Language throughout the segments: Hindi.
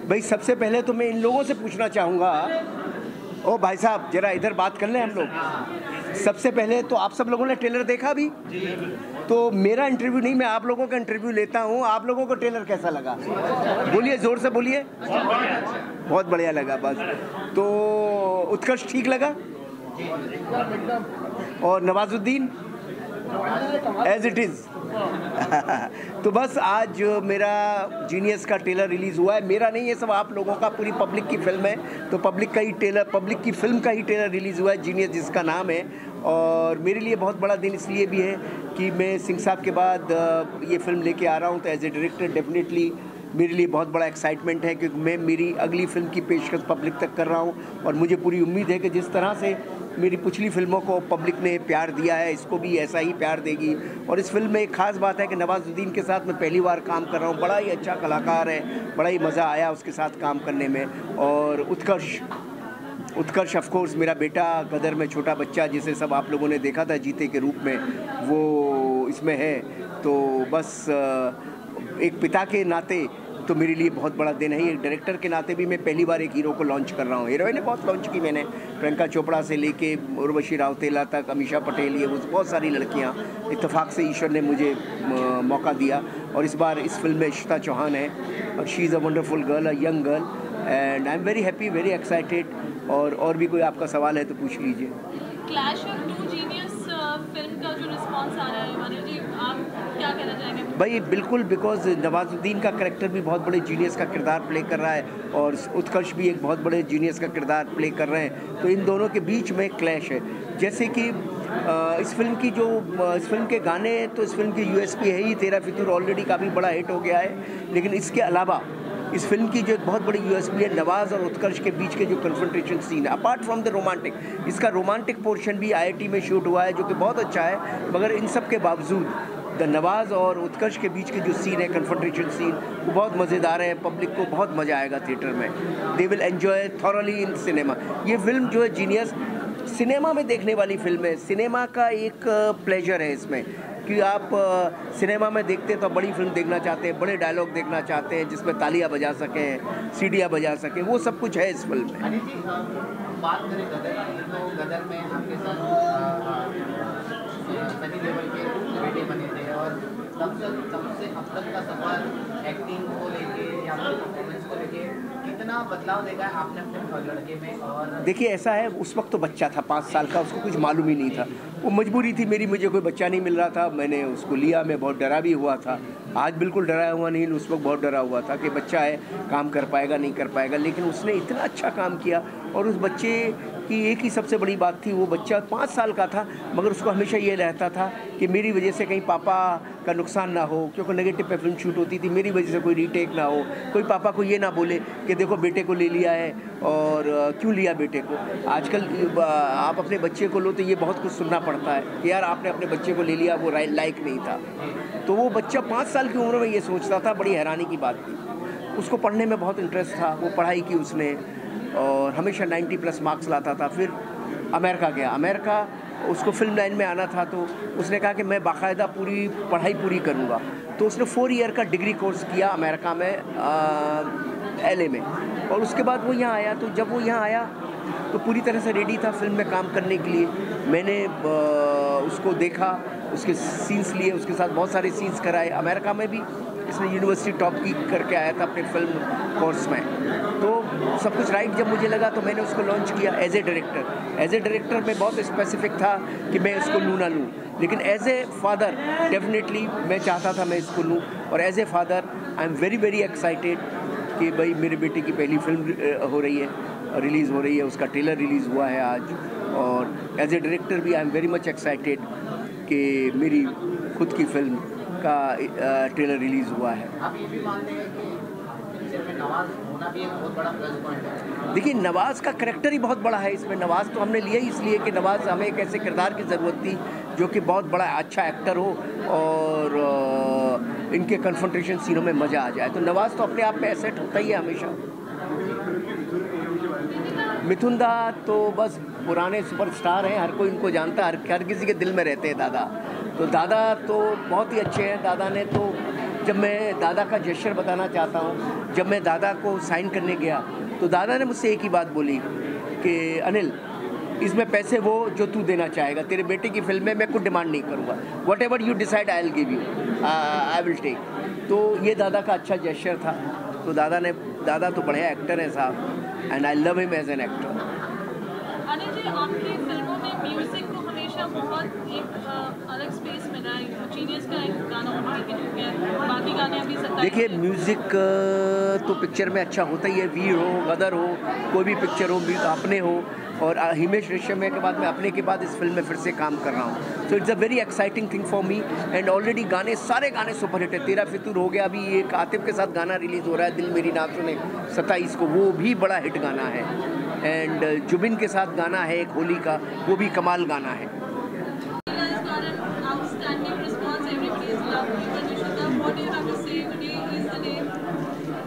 भाई सबसे पहले तो मैं इन लोगों से पूछना चाहूँगा, ओ भाई साहब जरा इधर बात कर लें हम लोग। सबसे पहले तो आप सब लोगों ने ट्रेलर देखा भी? तो मेरा इंटरव्यू नहीं, मैं आप लोगों का इंटरव्यू लेता हूँ। आप लोगों को ट्रेलर कैसा लगा? बोलिए, ज़ोर से बोलिए। बहुत बढ़िया लगा। बस तो उत्कर्ष ठीक लगा? और नवाजुद्दीन एज इट इज़। तो बस आज मेरा जीनियस का ट्रेलर रिलीज़ हुआ है। मेरा नहीं, ये सब आप लोगों का, पूरी पब्लिक की फिल्म है। तो पब्लिक की फिल्म का ही ट्रेलर रिलीज़ हुआ है, जीनियस जिसका नाम है। और मेरे लिए बहुत बड़ा दिन इसलिए भी है कि मैं सिंह साहब के बाद ये फिल्म लेके आ रहा हूँ। तो एज ए डायरेक्टर डेफिनेटली मेरे लिए बहुत बड़ा एक्साइटमेंट है, क्योंकि मैं मेरी अगली फिल्म की पेशकश पब्लिक तक कर रहा हूँ। और मुझे पूरी उम्मीद है कि जिस तरह से मेरी पिछली फिल्मों को पब्लिक ने प्यार दिया है, इसको भी ऐसा ही प्यार देगी। और इस फिल्म में एक ख़ास बात है कि नवाजुद्दीन के साथ मैं पहली बार काम कर रहा हूँ। बड़ा ही अच्छा कलाकार है, बड़ा ही मज़ा आया उसके साथ काम करने में। और उत्कर्ष ऑफ कोर्स मेरा बेटा, गदर में छोटा बच्चा जिसे सब आप लोगों ने देखा था जीते के रूप में, वो इसमें है। तो बस एक पिता के नाते तो मेरे लिए बहुत बड़ा दिन है। एक डायरेक्टर के नाते भी मैं पहली बार एक हीरो को लॉन्च कर रहा हूँ। हीरोइन ने बहुत लॉन्च की मैंने, प्रियंका चोपड़ा से लेके उर्वशी राउतेला तक, अमीषा पटेल, ये बहुत सारी लड़कियाँ। इत्तेफाक से ईश्वर ने मुझे मौका दिया। और इस बार इस फिल्म में इशिता चौहान है, और she is a wonderful girl, a young girl, and I am very happy, very excited. और भी कोई आपका सवाल है तो पूछ लीजिए। Clash of two genius film का जो रिस्पांस आ रहा है, मानिव जी, आप क्या कहना चाहेंगे? भाई बिल्कुल, बिकॉज नवाजुद्दीन का करैक्टर भी बहुत बड़े जीनियस का किरदार प्ले कर रहा है, और उत्कर्ष भी एक बहुत बड़े जीनियस का किरदार प्ले कर रहे हैं। तो इन दोनों के बीच में क्लैश है। जैसे कि इस फिल्म के गाने, तो इस फिल्म की यूएसपी है ही, तेरा फितूर ऑलरेडी काफ़ी बड़ा हिट हो गया है। लेकिन इसके अलावा इस फिल्म की जो एक बहुत बड़ी यूएसपी है, नवाज़ और उत्कर्ष के बीच के जो कन्फ्रंटेशन सीन है, अपार्ट फ्रॉम द रोमांटिक, इसका रोमांटिक पोर्शन भी आईआईटी में शूट हुआ है, जो कि बहुत अच्छा है। मगर इन सब के बावजूद द नवाज़ और उत्कर्ष के बीच के जो सीन है, कन्फ्रंटेशन सीन, वो बहुत मज़ेदार है। पब्लिक को बहुत मज़ा आएगा थिएटर में। They will enjoy thoroughly in cinema. ये फिल्म जो है जीनियस, सिनेमा में देखने वाली फिल्म है। सिनेमा का एक प्लेजर है इसमें कि आप सिनेमा में देखते हैं तो बड़ी फिल्म देखना चाहते हैं, बड़े डायलॉग देखना चाहते हैं, जिसमें तालियां बजा सकें, सीढ़ियां बजा सकें, वो सब कुछ है इस फिल्म में। बात करें गदर की, तो गदर में आपके साथ सनी देओल के बेटे बने थे, और तब से अब तक का सफर एक्टिंग को लेके या फिर परफॉर्मेंस को लेके कितना बदलाव देखा है आपने अपने लड़के में? और देखिए ऐसा है, उस वक्त तो बच्चा था 5 साल का, उसको कुछ मालूम ही नहीं था। वो मजबूरी थी मेरी, मुझे कोई बच्चा नहीं मिल रहा था, मैंने उसको लिया। मैं बहुत डरा भी हुआ था, आज बिल्कुल डरा हुआ नहीं, उस वक्त बहुत डरा हुआ था कि बच्चा है, काम कर पाएगा नहीं कर पाएगा। लेकिन उसने इतना अच्छा काम किया। और उस बच्चे की एक ही सबसे बड़ी बात थी, वो बच्चा 5 साल का था, मगर उसको हमेशा ये रहता था कि मेरी वजह से कहीं पापा का नुकसान ना हो, क्योंकि नेगेटिव पे फिल्म शूट होती थी, मेरी वजह से कोई रीटेक ना हो, कोई पापा को ये ना बोले कि देखो बेटे को ले लिया है और क्यों लिया बेटे को। आजकल आप अपने बच्चे को लो तो ये बहुत कुछ सुनना पड़ता है कि यार आपने अपने बच्चे को ले लिया, वो लायक नहीं था। तो वो बच्चा 5 साल की उम्र में ये सोचता था, बड़ी हैरानी की बात थी। उसको पढ़ने में बहुत इंटरेस्ट था, वो पढ़ाई की उसने, और हमेशा 90+ मार्क्स लाता था। फिर अमेरिका गया, अमेरिका उसको फिल्म लाइन में आना था, तो उसने कहा कि मैं बाकायदा पूरी पढ़ाई पूरी करूँगा। तो उसने 4 ईयर का डिग्री कोर्स किया अमेरिका में, LA में। और उसके बाद वो यहाँ आया। तो जब वो यहाँ आया तो पूरी तरह से रेडी था फिल्म में काम करने के लिए। मैंने उसको देखा, उसके सीन्स लिए, उसके साथ बहुत सारे सीन्स कराए। अमेरिका में भी इसने यूनिवर्सिटी टॉप की करके आया था अपने फिल्म कोर्स में। तो सब कुछ राइट जब मुझे लगा तो मैंने उसको लॉन्च किया एज ए डायरेक्टर। मैं बहुत स्पेसिफिक था कि मैं इसको लूँ ना लूँ, लेकिन एज ए फादर डेफिनेटली मैं चाहता था मैं इसको लूँ। और as a father I am very very excited कि भाई मेरे बेटे की पहली फिल्म हो रही है, रिलीज़ हो रही है, उसका ट्रेलर रिलीज़ हुआ है आज। और एज ए डायरेक्टर भी आई एम वेरी मच एक्साइटेड कि मेरी खुद की फिल्म का ट्रेलर रिलीज़ हुआ है। आप ये भी मानते हैं कि पिक्चर में नवाज़ होना भी एक बहुत बड़ा प्लस पॉइंट है? देखिए नवाज़ का करैक्टर ही बहुत बड़ा है इसमें। नवाज़ तो हमने लिया ही इसलिए कि नवाज़, हमें एक ऐसे किरदार की ज़रूरत थी जो कि बहुत बड़ा अच्छा एक्टर हो और इनके कन्फ्रंटेशन सीनों में मज़ा आ जाए। तो नवाज़ तो अपने आप में एसेट होता ही है हमेशा। मिथुन दा तो बस पुराने सुपरस्टार हैं, हर कोई इनको जानता है, हर किसी के दिल में रहते हैं दादा। तो दादा तो बहुत ही अच्छे हैं। दादा ने तो जब मैं दादा का जेस्चर बताना चाहता हूँ, जब मैं दादा को साइन करने गया तो दादा ने मुझसे एक ही बात बोली कि अनिल, इसमें पैसे वो जो तू देना चाहेगा, तेरे बेटे की फिल्म में मैं कुछ डिमांड नहीं करूँगा, whatever you decide I will give you, I will take. तो ये दादा का अच्छा जेस्चर था। तो दादा तो बढ़िया एक्टर है साहब, and I love him as an actor. Anil ji, आपकी फिल्मों में म्यूजिक को हमेशा बहुत एक अलग स्पेस मिला है। जीनियस का एक गाना उनकी भी हो गया, बाकी गाने अभी 27। देखिए, म्यूज़िक तो पिक्चर में अच्छा होता ही है, वीर हो, गदर हो, कोई भी पिक्चर हो, अपने हो, और हिमेश रेशमिया के बाद मैं अपने के बाद इस फिल्म में फिर से काम कर रहा हूँ। So it's a very exciting thing for me, and already सारे गाने सुपर हिट है। तेरा फितूर हो गया, अभी एक आतिफ के साथ गाना रिलीज़ हो रहा है, दिल मेरी ना सुने 27 को, वो भी बड़ा हिट गाना है। एंड जुबिन के साथ गाना है एक होली का, वो भी कमाल गाना है।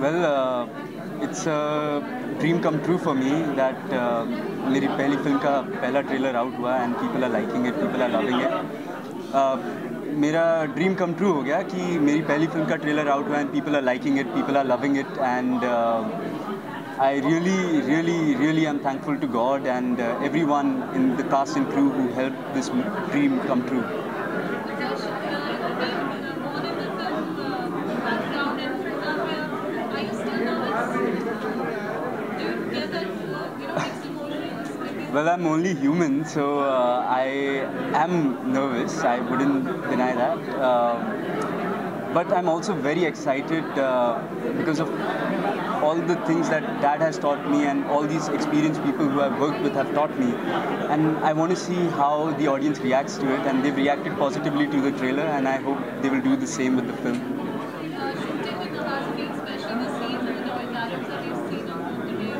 Well, it's a dream come true for me that मेरी पहली फिल्म का पहला ट्रेलर आउट हुआ and people are liking it, people are loving it. मेरा ड्रीम कम ट्रू हो गया कि मेरी पहली फिल्म का ट्रेलर आउट हुआ and people are liking it, people are loving it, and I really am thankful to God and everyone in the cast and crew who helped this dream come true. Well, I'm only human, so I am nervous. I wouldn't deny that. But I'm also very excited because of all the things that Dad has taught me and all these experienced people who I've worked with have taught me. And I want to see how the audience reacts to it, and they've reacted positively to the trailer, and I hope they will do the same with the film. Shooting with Nawaz, especially the scenes and the dialogues that you've seen on today,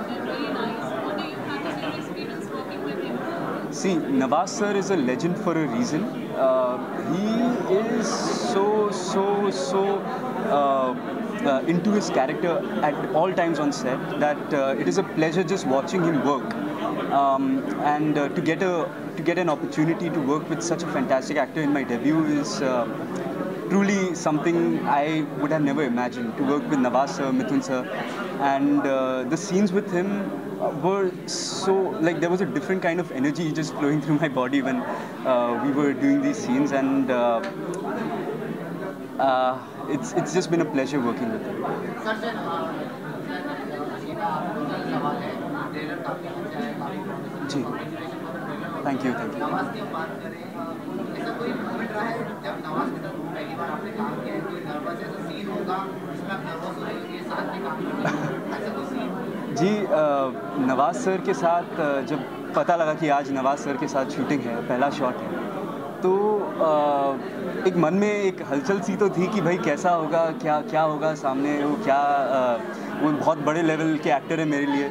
they're really nice. What do you have to say your experience working with him? See, Nawaz sir is a legend for a reason. He is so into his character at all times on set that it is a pleasure just watching him work. And to get an opportunity to work with such a fantastic actor in my debut is truly something I would have never imagined. To work with Nawaz sir, Mithun sir, and the scenes with him were so, like, there was a different kind of energy just flowing through my body when we were doing these scenes, and it's just been a pleasure working with him. जी, थैंक यू। नवाज की बात करें, ऐसा कोई मोमेंट रहा है जब नवाज के साथ पहली बार आपने काम किया है, कोई नर्वस ऐसा सीन होगा जिसमें आप नर्वस हो रहे हो कि साथ में काम करना है, ऐसा कोई सीन? जी, नवाज सर के साथ जब पता लगा कि आज नवाज सर के साथ शूटिंग है, पहला शॉट है, तो एक मन में एक हलचल सी तो थी कि भाई कैसा होगा, क्या होगा सामने, वो बहुत बड़े लेवल के एक्टर है मेरे लिए,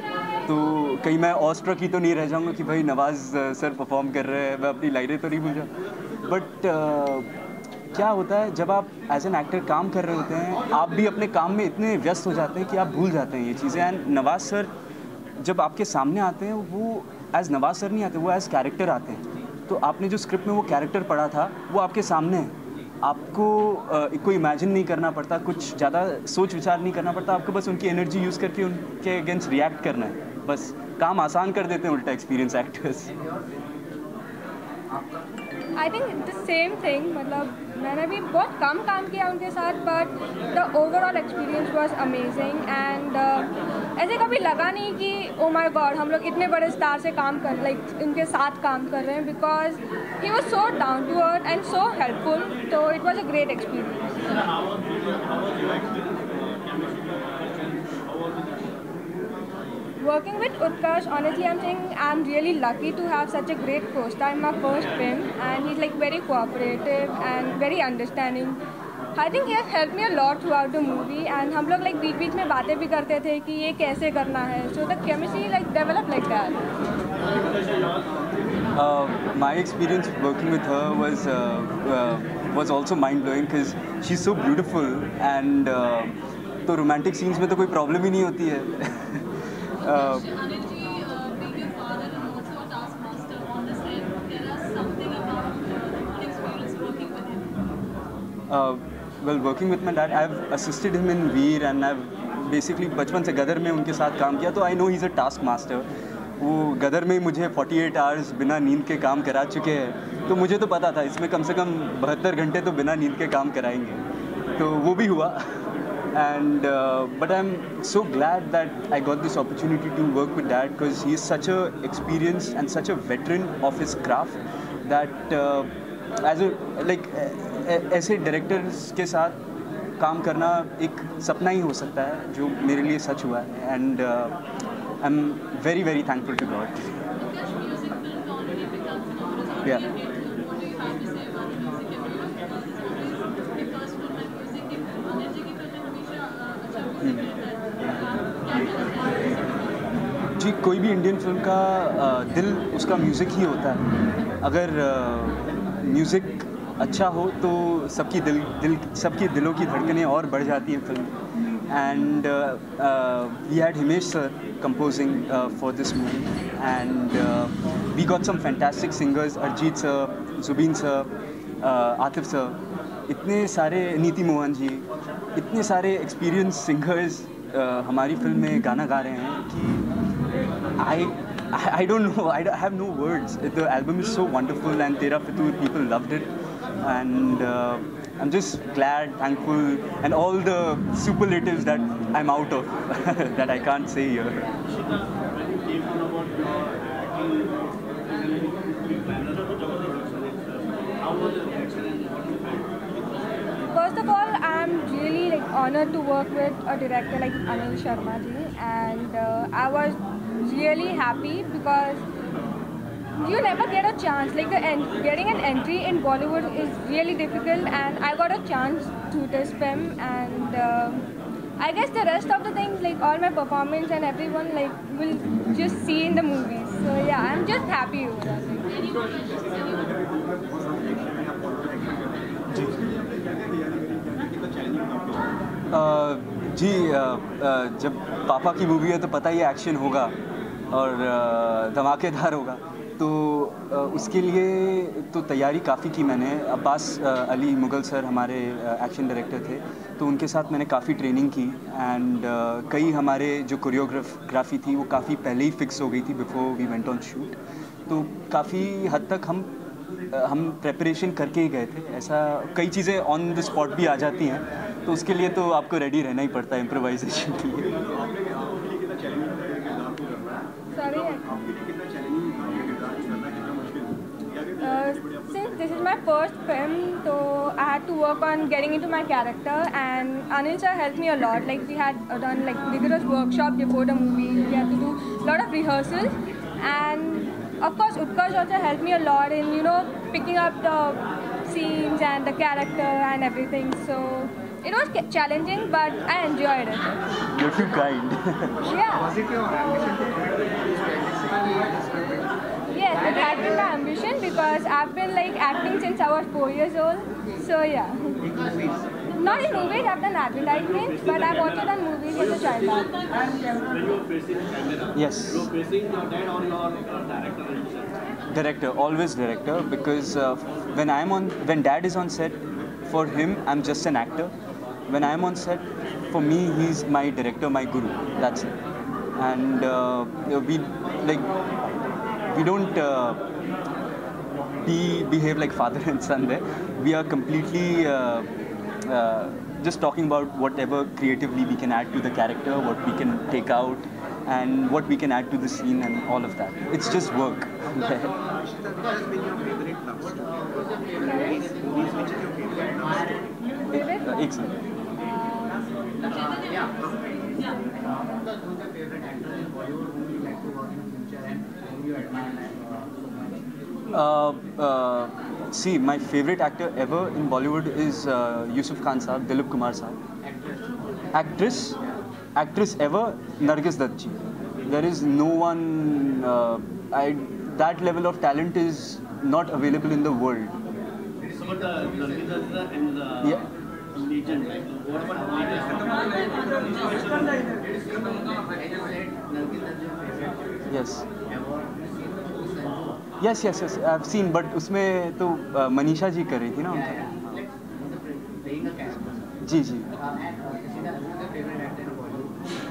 तो कहीं मैं ऑस्ट्रक ही तो नहीं रह जाऊंगा कि भाई नवाज सर परफॉर्म कर रहे हैं, मैं अपनी लाइनें तो नहीं भूल जाऊँ। बट क्या होता है जब आप एज एन एक्टर काम कर रहे होते हैं, आप भी अपने काम में इतने व्यस्त हो जाते हैं कि आप भूल जाते हैं ये चीज़ें। एंड नवाज सर जब आपके सामने आते हैं, वो एज नवाज सर नहीं आते, वो एज कैरेक्टर आते हैं। तो आपने जो स्क्रिप्ट में वो कैरेक्टर पढ़ा था वो आपके सामने है, आपको कोई इमेजिन नहीं करना पड़ता, कुछ ज़्यादा सोच विचार नहीं करना पड़ता, आपको बस उनकी एनर्जी यूज़ करके उनके अगेंस्ट रिएक्ट करना है, बस काम आसान कर देते हैं उल्टा experience actors. I think the same thing, मतलब मैंने भी बहुत कम काम किया उनके साथ, but the overall experience was amazing. And ऐसे कभी लगा नहीं कि ओ माय गॉड हम लोग इतने बड़े स्टार से काम कर, लाइक इनके साथ काम कर रहे हैं, because he was so down to earth and so helpful, तो it was a great experience. Working with Utkarsh, honestly, I'm saying I'm really lucky to have such a great co-star in my first film, and he's like very cooperative and very understanding. I think he has helped me a lot throughout the movie, and हम लोग like बीच में बातें भी करते थे कि ये कैसे करना है, so the chemistry like developed like that. My experience working with her was also mind blowing because she's so beautiful, and तो romantic scenes में तो कोई problem ही नहीं होती है। Anil ji, being your father and also a taskmaster on the set, tell us something about your experience working with him. Well, working with my dad, I've assisted him in Veer and I've basically बचपन से गदर में उनके साथ काम किया, तो I know he's a task master. वो गदर में मुझे 48 आवर्स बिना नींद के काम करा चुके हैं, तो मुझे तो पता था इसमें कम से कम 72 घंटे तो बिना नींद के काम कराएंगे, तो वो भी हुआ. And but I'm so glad that I got this opportunity to work with Dad because he is such a experienced and such a veteran of his craft that as a like ऐसे डायरेक्टर्स के साथ काम करना एक सपना ही हो सकता है, जो मेरे लिए सच हुआ है. And I am very very thankful to God. Music film already becomes an horizontal Yeah. hit. What do you have to say about the music everyone? Because it's always the first film and music की अनिल जी की फिल्म हमेशा अच्छा म्यूजिक रहता है. आप क्या कहना चाहेंगे? जी, कोई भी इंडियन फिल्म का दिल उसका म्यूज़िक ही होता है. अगर म्यूज़िक अच्छा हो तो सबकी दिलों की धड़कनें और बढ़ जाती हैं film. And we had Himesh sir composing for this movie and we got some fantastic singers, Arijit sir, Jubin sir, Atif sir, इतने सारे, नीति मोहन जी, इतने सारे एक्सपीरियंस सिंगर्स हमारी फिल्म में गाना गा रहे हैं कि I don't know, I have no words. The album is so wonderful and Tera Fitoor, people loved it. And I'm just glad, thankful, and all the superlatives that I'm out of, that I can't say here. First of all, I'm really honored to work with a director like Anil Sharma ji, and I was really happy because you never get a chance. Getting an entry in Bollywood is really difficult, and I got a chance through this film. And I guess the rest of the things, all my performance and everyone, will just see in the movies. So yeah, I'm just happy with that. जी, जब पापा की मूवी है तो पता ही एक्शन होगा और धमाकेदार होगा, तो उसके लिए तो तैयारी काफ़ी की मैंने. अब्बास अली मुगल सर हमारे एक्शन डायरेक्टर थे, तो उनके साथ मैंने काफ़ी ट्रेनिंग की. एंड कई हमारे जो कोरियोग्राफी थी वो काफ़ी पहले ही फिक्स हो गई थी before we went on shoot, तो काफ़ी हद तक हम प्रेपरेशन करके ही गए थे. ऐसा कई चीज़ें ऑन द स्पॉट भी आ जाती हैं, तो उसके लिए तो आपको रेडी रहना ही पड़ता है इम्प्रोवाइजेशन के लिए. Since this is my first film, so I had to work on getting into my character, and Anil sir helped me a lot. We had done rigorous workshop before the movie. We had to do a lot of rehearsals, and of course Utkarsh also helped me a lot in picking up the scenes and the character and everything. So it was challenging, but I enjoyed it. You're too kind. Yeah. Was it your ambition to Yes, it had been my ambition because I've been acting since I was 4 years old. So yeah. Not in movies, I've done advertisements, but I've also done movies as a child actor. When you're facing the camera, Yes. you're facing your dad or your director? Director, always director, because when Dad is on set, for him I'm just an actor. When I'm on set, for me he's my director, my guru. That's it. And we don't behave like father and son there. We are completely just talking about whatever creatively we can add to the character, what we can take out, and what we can add to the scene and all of that. It's just work. What has been your favorite love story? Movies, which is your favorite love story? एक second. Who's your favorite actor in Bollywood whom you like to work in future and whom you admire so much? See, my favorite actor ever in Bollywood is Yusuf Khan Saab, Dilip Kumar Saab. Actress ever, Nargis Dutt ji. There is no one. That level of talent is not available in the world. So, but Nargis Dutt and Yeah. legend, what about legend? Yes. Yes. I've seen, but उसमें तो मनीषा जी कर रही थी ना उनका. playing a character. Ji ji.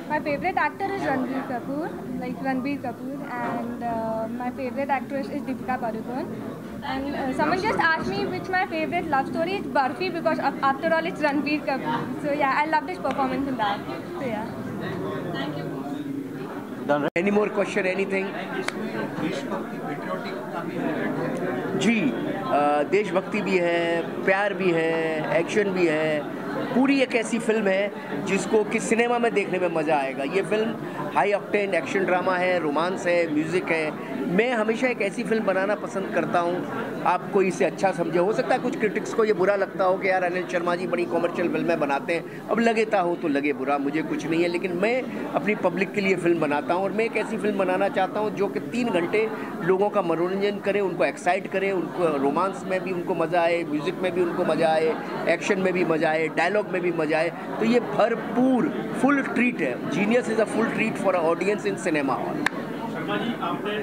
My favorite actor is Ranbir Kapoor, and my favorite actress is Deepika Padukone. And someone just asked me which my favorite love story is Barfi, because after all it's Ranbir Kapoor. So yeah, I love his performance in that. So yeah. Thank you. Done, right? Any more question, anything? जी, देशभक्ति भी है, प्यार भी है, एक्शन भी है। पूरी एक ऐसी फिल्म है जिसको कि सिनेमा में देखने में मज़ा आएगा। ये film high octane action drama है, रोमांस है, म्यूज़िक है। मैं हमेशा एक ऐसी फिल्म बनाना पसंद करता हूँ, आपको इसे अच्छा समझे। हो सकता है कुछ क्रिटिक्स को ये बुरा लगता हो कि यार अनिल शर्मा जी बड़ी कॉमर्शियल फिल्में बनाते हैं, अब लगेता हो तो लगे बुरा, मुझे कुछ नहीं है। लेकिन मैं अपनी पब्लिक के लिए फ़िल्म बनाता हूँ और मैं एक ऐसी फिल्म बनाना चाहता हूँ जो कि 3 घंटे लोगों का मनोरंजन करे, उनको एक्साइट करे, उनको रोमांस में भी उनको मज़ा आए, म्यूज़िक में भी उनको मज़ा आए, एक्शन में भी मज़ा आए, डायलॉग में भी मज़ा आए। तो ये भरपूर फुल ट्रीट है। Genius is a full treat for a audience in cinema hall. Sharma ji आपने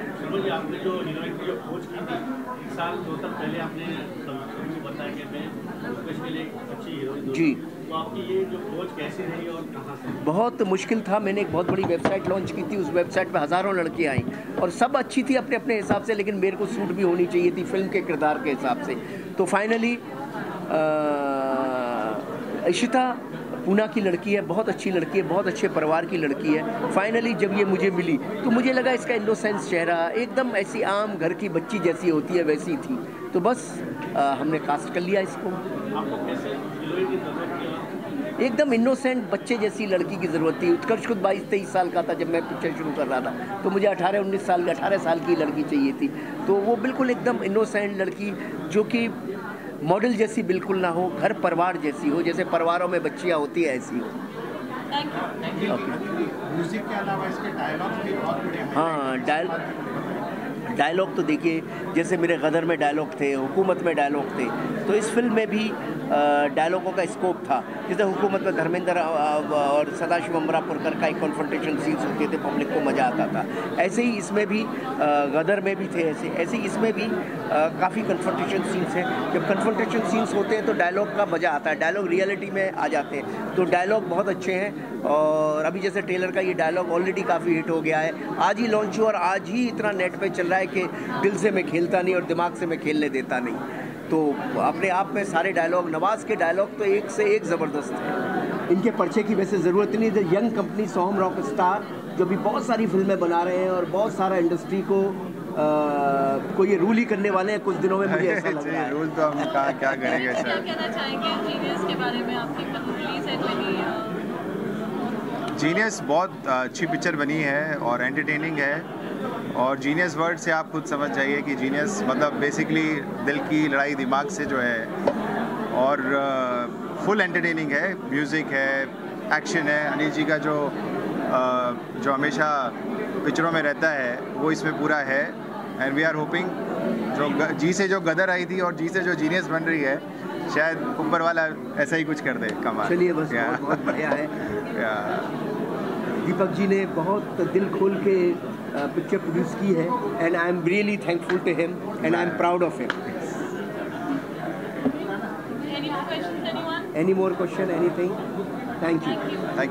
जो हीरोइन की जो खोज की थी 1 साल 2 साल पहले, आपने बताया कि मैं स्पेशली एक अच्छी हीरोइन जी। तो आपकी ये जो खोज कैसी रही और कहाँ से? बहुत मुश्किल था। मैंने एक बहुत बड़ी वेबसाइट लॉन्च की थी, उस वेबसाइट पे हज़ारों लड़कियां आई और सब अच्छी थी अपने अपने हिसाब से, लेकिन मेरे को सूट भी होनी चाहिए थी फिल्म के किरदार के हिसाब से। तो फाइनली इशिता पूना की लड़की है, बहुत अच्छी लड़की है, बहुत अच्छे परिवार की लड़की है। फाइनली जब ये मुझे मिली तो मुझे लगा इसका इनोसेंस चेहरा एकदम ऐसी आम घर की बच्ची जैसी होती है वैसी थी। तो बस हमने कास्ट कर लिया इसको। आपको कैसे हीरोइन की जरूरत थी? एकदम इनोसेंट बच्चे जैसी लड़की की ज़रूरत थी। उत्कर्ष खुद 22-23 साल का था जब मैं पिक्चर शुरू कर रहा था, तो मुझे 18 साल की लड़की चाहिए थी। तो वो बिल्कुल एकदम इनोसेंट लड़की जो कि मॉडल जैसी बिल्कुल ना हो, घर परिवार जैसी हो, जैसे परिवारों में बच्चियाँ होती है ऐसी हो। Thank you. म्यूजिक के अलावा इसके डायलॉग्स भी बहुत बढ़िया हैं। हाँ, डायलॉग तो देखिए, जैसे मेरे गदर में डायलॉग थे, हुकूमत में डायलॉग थे, तो इस फिल्म में भी डायलॉगों का स्कोप था। जैसे हुकूमत में धर्मेंद्र और सदाशिव अमरापुरकर का एक कॉन्फ्रंटेशन सीन्स होते थे, पब्लिक को मज़ा आता था। ऐसे ही इसमें भी गदर में भी थे, ऐसे ही इसमें भी काफ़ी कन्फ्रंटेशन सीन्स हैं। जब कन्फ्रंटेशन सीन्स होते हैं तो डायलॉग का मज़ा आता है, डायलॉग रियलिटी में आ जाते हैं, तो डायलॉग बहुत अच्छे हैं। और अभी जैसे टेलर का ये डायलॉग ऑलरेडी काफ़ी हिट हो गया है, आज ही लॉन्च हुआ और आज ही इतना नेट पे चल रहा है कि दिल से मैं खेलता नहीं और दिमाग से मैं खेलने देता नहीं। तो अपने आप में सारे डायलॉग, नवाज़ के डायलॉग तो एक से एक ज़बरदस्त है। इनके पर्चे की वैसे ज़रूरत नहीं है। यंग कंपनी सोहम रॉक स्टार जो भी बहुत सारी फिल्में बना रहे हैं और बहुत सारा इंडस्ट्री को ये रूल ही करने वाले हैं कुछ दिनों में, मुझे ऐसा लग रहा है। रूल तो हम क्या करेंगे क्या सर। कहना चाहेंगे जीनियस के बारे में? आपकी रिलीज है कोई? जीनियस बहुत अच्छी पिक्चर बनी है और एंटरटेनिंग है, और जीनियस वर्ड से आप खुद समझ जाइए कि जीनियस मतलब बेसिकली दिल की लड़ाई दिमाग से जो है, और फुल एंटरटेनिंग है, म्यूज़िक है, एक्शन है। अनिल जी का जो हमेशा पिक्चरों में रहता है वो इसमें पूरा है। एंड वी आर होपिंग जो जी से जो गदर आई थी और जी से जो जीनियस बन रही है, शायद ऊपर वाला ऐसा ही कुछ कर दे कमाल। चलिए बस, बहुत बढ़िया है। दीपक जी ने बहुत दिल खोल के पिक्चर प्रोड्यूस की है, and I am really thankful to him and I am proud of him. Any more questions, anyone? Any more question, anything? Thank you. Thank you. Thank you.